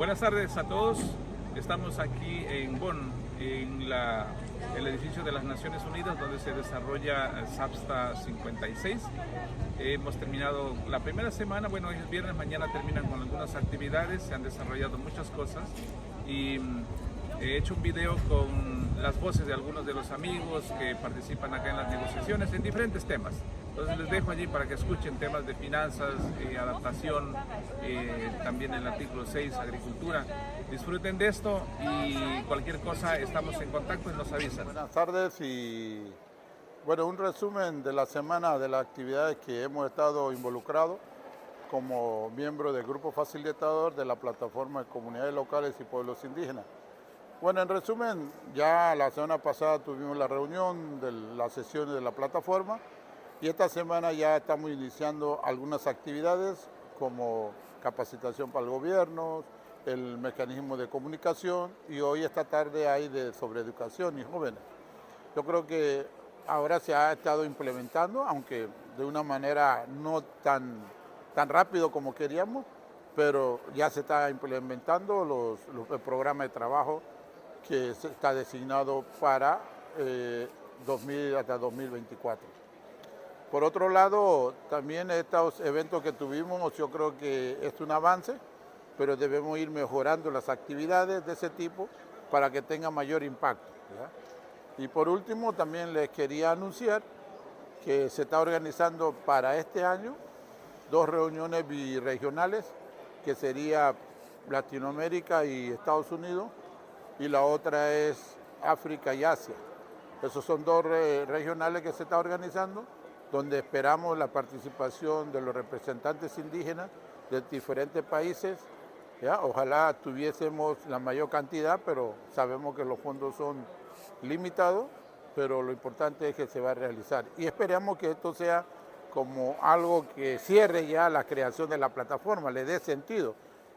Buenas tardes a todos. Estamos aquí en Bonn, en el edificio de las Naciones Unidas, donde se desarrolla SAPSTA 56. Hemos terminado la primera semana, bueno, hoy es viernes, mañana terminan con algunas actividades, se han desarrollado muchas cosas y he hecho un video con las voces de algunos de los amigos que participan acá en las negociaciones en diferentes temas. Entonces les dejo allí para que escuchen temas de finanzas, adaptación, también el artículo 6, agricultura. Disfruten de esto y cualquier cosa estamos en contacto y nos avisan. Buenas tardes y bueno, un resumen de la semana de las actividades que hemos estado involucrados como miembro del grupo facilitador de la plataforma de comunidades locales y pueblos indígenas. Bueno, en resumen, ya la semana pasada tuvimos la reunión de las sesiones de la plataforma y esta semana ya estamos iniciando algunas actividades como capacitación para el gobierno, el mecanismo de comunicación y hoy esta tarde hay sobre educación y jóvenes. Yo creo que ahora se ha estado implementando, aunque de una manera no tan rápido como queríamos, pero ya se está implementando el programa de trabajo que está designado para 2000 hasta 2024. Por otro lado, también estos eventos que tuvimos, yo creo que es un avance, pero debemos ir mejorando las actividades de ese tipo para que tenga mayor impacto, ¿verdad? Y por último, también les quería anunciar que se está organizando para este año 2 reuniones birregionales, que sería Latinoamérica y Estados Unidos, y la otra es África y Asia. Esos son 2 regionales que se está organizando, donde esperamos la participación de los representantes indígenas de diferentes países. ¿Ya? Ojalá tuviésemos la mayor cantidad, pero sabemos que los fondos son limitados, pero lo importante es que se va a realizar. Y esperamos que esto sea como algo que cierre ya la creación de la plataforma, le dé sentido,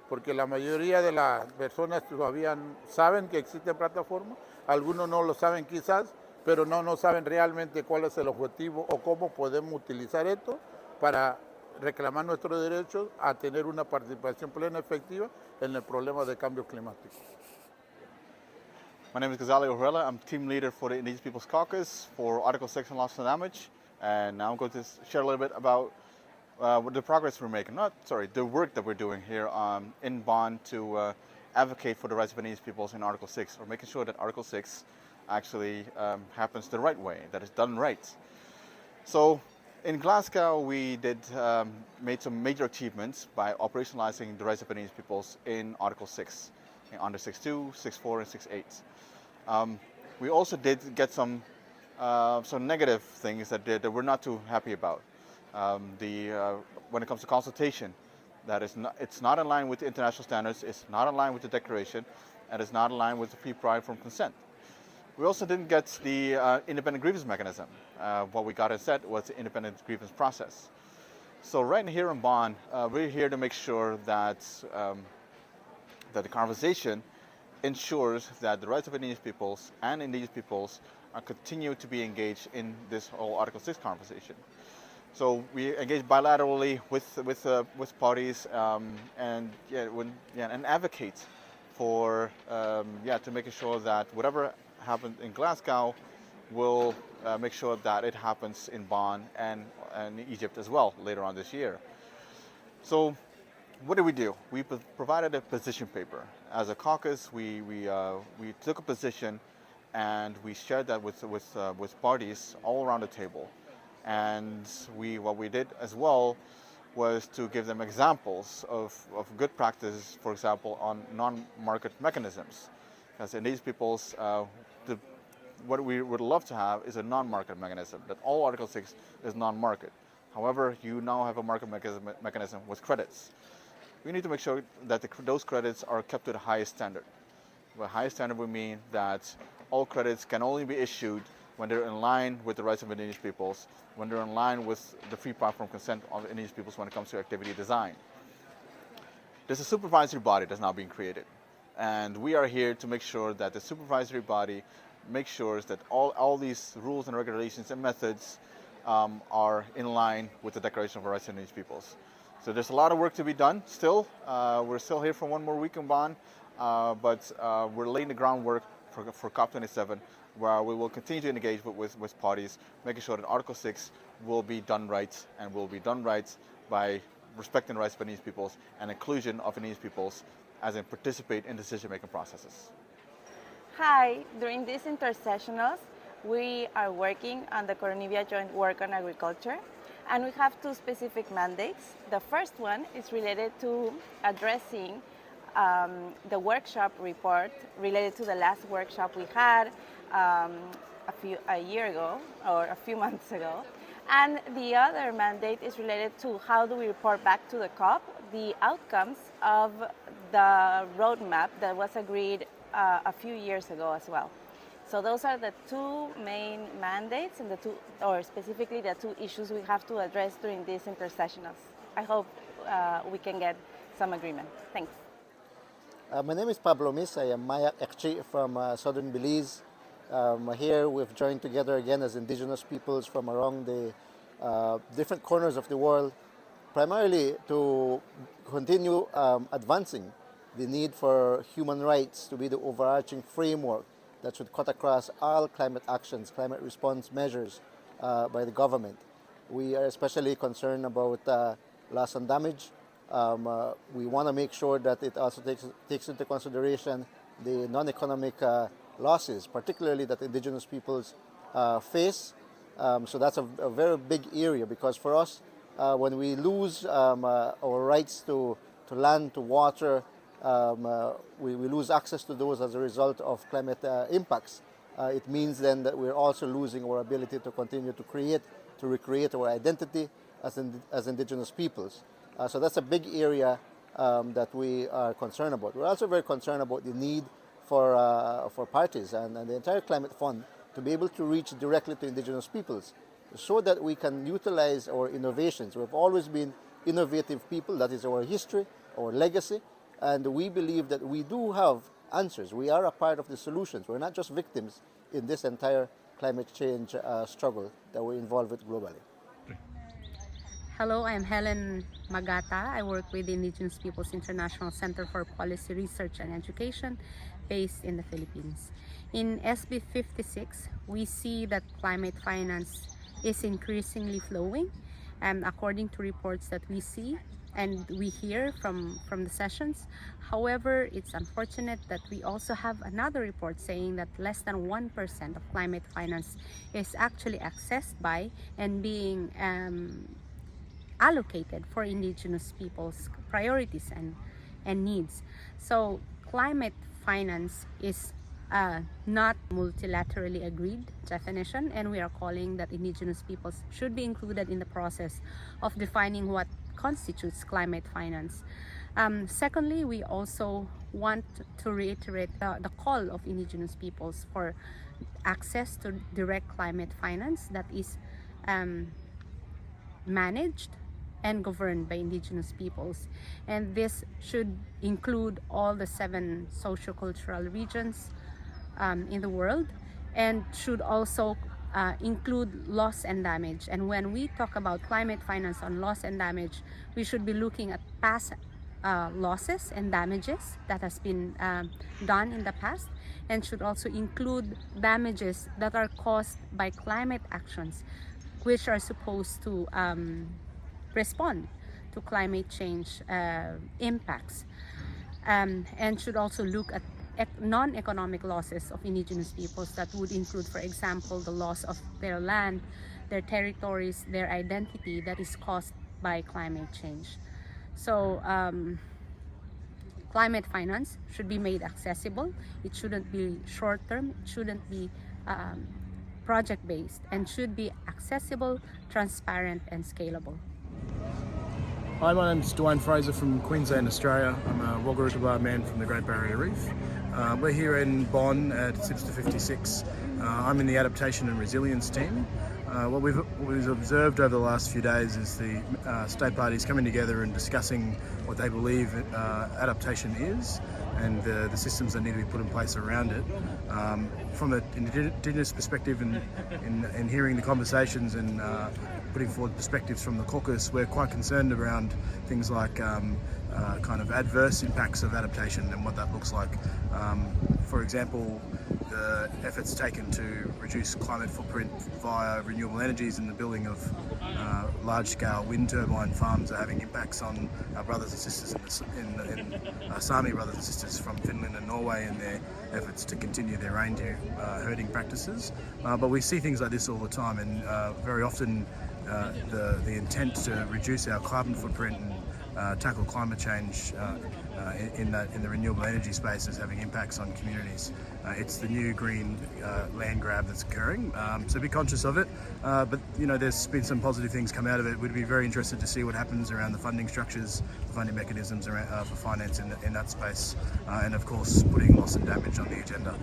porque la mayoría de las personas todavía saben que existe plataforma, algunos no lo saben quizás, pero no saben realmente cuál es el objetivo o cómo podemos utilizar esto para reclamar nuestros derechos a tener una participación plena y efectiva en el problema de cambio climático. My name is Ghazali Orella. I'm team leader for the Indigenous Peoples Caucus for Article 6 on loss and damage. And now I'm going to share a little bit about the progress we're making. The work that we're doing here in Bonn to advocate for the rights of Indigenous peoples in Article 6, or making sure that Article 6 actually happens the right way, that it's done right. So in Glasgow, we made some major achievements by operationalizing the rights of Indigenous peoples in Article 6, under 6.2, 6.4, and 6.8. We also did get some negative things that we're not too happy about. When it comes to consultation, it's not in line with the international standards, it's not in line with the declaration, and it's not in line with the free prior from consent. We also didn't get the independent grievance mechanism. What we got instead was the independent grievance process. So right here in Bonn, we're here to make sure that the conversation ensures that the rights of Indigenous peoples and Indigenous peoples continue to be engaged in this whole Article 6 conversation. So we engage bilaterally with parties and advocate for to making sure that whatever happened in Glasgow will make sure that it happens in Bonn and Egypt as well later on this year. So what did we do? We provided a position paper. As a caucus, we took a position and we shared that with parties all around the table. And what we did as well was to give them examples of good practices, for example, on non-market mechanisms. As in these peoples, what we would love to have is a non-market mechanism, that all Article 6 is non-market. However, you now have a market mechanism with credits. We need to make sure that those credits are kept to the highest standard. By highest standard, we mean that all credits can only be issued when they're in line with the rights of Indigenous peoples, when they're in line with the free platform consent of Indigenous peoples when it comes to activity design. There's a supervisory body that's now being created. And we are here to make sure that the supervisory body makes sure that all these rules and regulations and methods are in line with the Declaration of Rights of Indigenous Peoples. So there's a lot of work to be done still. We're still here for one more week in Bonn, but we're laying the groundwork for COP27, where we will continue to engage with parties, making sure that Article 6 will be done right, and will be done right by respecting the rights of Indigenous peoples and inclusion of Indigenous peoples as in participate in decision-making processes. Hi, during these intersessionals, we are working on the Coronivia Joint Work on Agriculture, and we have two specific mandates. The first one is related to addressing the workshop report related to the last workshop we had a year ago or a few months ago. And the other mandate is related to how do we report back to the COP the outcomes of the roadmap that was agreed a few years ago as well. So those are the two main mandates and specifically the two issues we have to address during these intersessionals. I hope we can get some agreement. Thanks. My name is Pablo Mis. I am Maya Ekchi from southern Belize. Here we've joined together again as indigenous peoples from around the different corners of the world, primarily to continue advancing the need for human rights to be the overarching framework that should cut across all climate actions, climate response measures by the government. We are especially concerned about loss and damage. We want to make sure that it also takes into consideration the non-economic losses, particularly that indigenous peoples face. So that's a very big area, because for us, when we lose our rights to land, to water, we lose access to those as a result of climate impacts. It means then that we're also losing our ability to continue to recreate our identity as indigenous peoples. So that's a big area that we are concerned about. We're also very concerned about the need for parties and the entire climate fund to be able to reach directly to indigenous peoples so that we can utilize our innovations. We've always been innovative people. That is our history, our legacy. And we believe that we do have answers. We are a part of the solutions. We're not just victims in this entire climate change struggle that we're involved with globally. Hello, I'm Helen Magata. I work with the Indigenous Peoples International Center for Policy Research and Education based in the Philippines. In SB 56, we see that climate finance is increasingly flowing, according to reports that we see and we hear from the sessions. However, it's unfortunate that we also have another report saying that less than 1% of climate finance is actually accessed by and being allocated for indigenous people's priorities and needs. So climate finance is not multilaterally agreed definition, and we are calling that indigenous peoples should be included in the process of defining what constitutes climate finance. Secondly, we also want to reiterate the call of indigenous peoples for access to direct climate finance that is managed and governed by indigenous peoples. And this should include all the 7 sociocultural regions in the world, and should also include loss and damage. And when we talk about climate finance on loss and damage, we should be looking at past losses and damages that has been done in the past, and should also include damages that are caused by climate actions, which are supposed to respond to climate change impacts, and should also look at non-economic losses of indigenous peoples that would include, for example, the loss of their land, their territories, their identity that is caused by climate change. So climate finance should be made accessible. It shouldn't be short-term, it shouldn't be project-based, and should be accessible, transparent, and scalable. Hi, my name is Dwayne Fraser from Queensland, Australia. I'm a Waggarutuba man from the Great Barrier Reef. We're here in Bonn at CIPSTA 56. I'm in the adaptation and resilience team. What we've observed over the last few days is the state parties coming together and discussing what they believe adaptation is, and the systems that need to be put in place around it. From an Indigenous perspective, in hearing the conversations and putting forward perspectives from the caucus, we're quite concerned around things like kind of adverse impacts of adaptation and what that looks like. For example, the efforts taken to reduce climate footprint via renewable energies and the building of large-scale wind turbine farms are having impacts on our brothers and sisters in Sami brothers and sisters from Finland and Norway in their efforts to continue their reindeer herding practices. But we see things like this all the time, and very often the intent to reduce our carbon footprint and tackle climate change in the renewable energy space is having impacts on communities. It's the new green land grab that's occurring, so be conscious of it. But there's been some positive things come out of it. We'd be very interested to see what happens around the funding structures, the funding mechanisms around, for finance in that space, and of course putting loss and damage on the agenda.